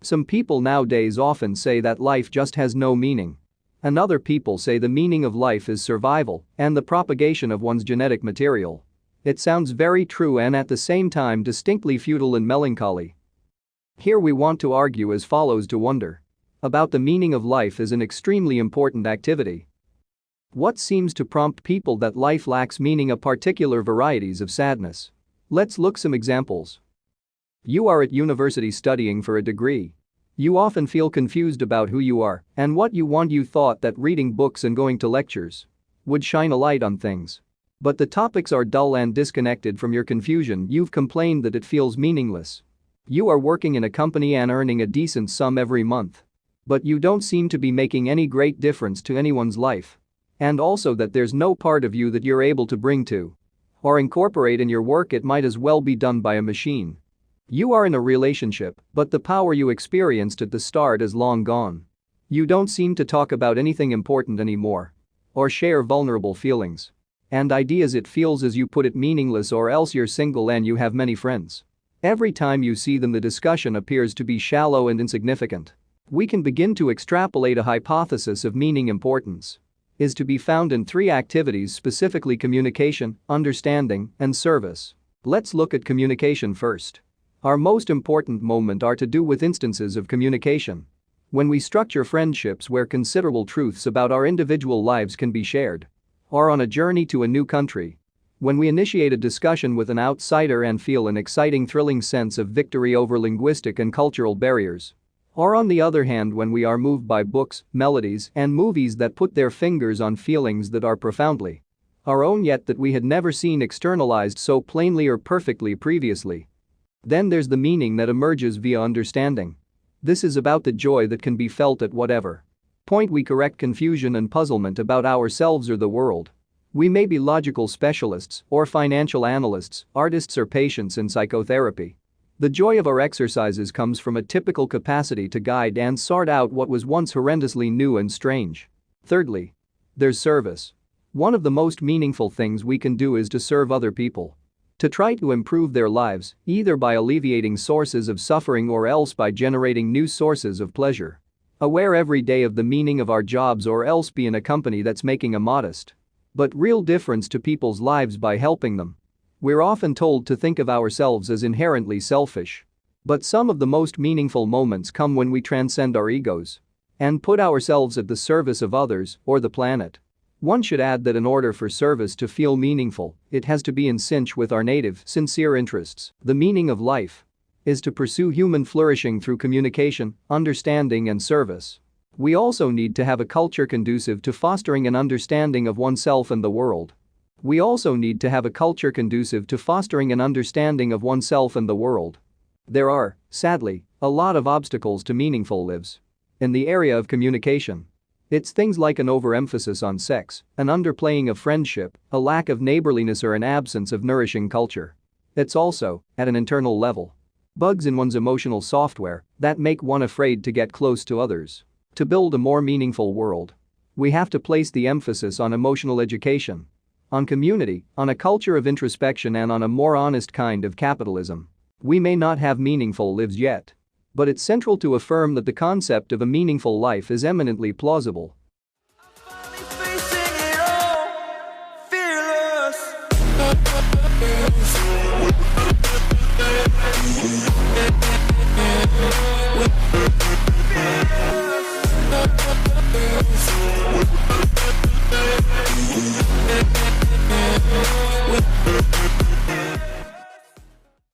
Some people nowadays often say that life just has no meaning. And other people say the meaning of life is survival and the propagation of one's genetic material. It sounds very true and at the same time distinctly futile and melancholy. Here we want to argue as follows: to wonder about the meaning of life is an extremely important activity. What seems to prompt people that life lacks meaning are particular varieties of sadness. Let's look some examples. You are at university studying for a degree. You often feel confused about who you are and what you want. You thought that reading books and going to lectures would shine a light on things. But the topics are dull and disconnected from your confusion. You've complained that it feels meaningless. You are working in a company and earning a decent sum every month. But you don't seem to be making any great difference to anyone's life. And also that there's no part of you that you're able to bring to or incorporate in your work. It might as well be done by a machine. You are in a relationship, but the power you experienced at the start is long gone. You don't seem to talk about anything important anymore or share vulnerable feelings and ideas. It feels, as you put it, meaningless, or else you're single and you have many friends. Every time you see them, the discussion appears to be shallow and insignificant. We can begin to extrapolate a hypothesis of meaning. Importance is to be found in three activities, specifically communication, understanding, and service. Let's look at communication first. Our most important moments are to do with instances of communication. When we structure friendships where considerable truths about our individual lives can be shared. Or on a journey to a new country. When we initiate a discussion with an outsider and feel an exciting, thrilling sense of victory over linguistic and cultural barriers. Or on the other hand, when we are moved by books, melodies, and movies that put their fingers on feelings that are profoundly our own, yet that we had never seen externalized so plainly or perfectly previously. Then there's the meaning that emerges via understanding. This is about the joy that can be felt at whatever point we correct confusion and puzzlement about ourselves or the world. We may be logical specialists or financial analysts, artists or patients in psychotherapy. The joy of our exercises comes from a typical capacity to guide and sort out what was once horrendously new and strange. Thirdly, there's service. One of the most meaningful things we can do is to serve other people. To try to improve their lives, either by alleviating sources of suffering or else by generating new sources of pleasure. Aware every day of the meaning of our jobs, or else be in a company that's making a modest but real difference to people's lives by helping them. We're often told to think of ourselves as inherently selfish. But some of the most meaningful moments come when we transcend our egos and put ourselves at the service of others or the planet. One should add that in order for service to feel meaningful, it has to be in sync with our native, sincere interests. The meaning of life is to pursue human flourishing through communication, understanding, and service. We also need to have a culture conducive to fostering an understanding of oneself and the world. We also need to have a culture conducive to fostering an understanding of oneself and the world. There are, sadly, a lot of obstacles to meaningful lives in the area of communication. It's things like an overemphasis on sex, an underplaying of friendship, a lack of neighborliness, or an absence of nourishing culture. It's also, at an internal level, bugs in one's emotional software that make one afraid to get close to others. To build a more meaningful world, we have to place the emphasis on emotional education, on community, on a culture of introspection, and on a more honest kind of capitalism. We may not have meaningful lives yet, but it's central to affirm that the concept of a meaningful life is eminently plausible. With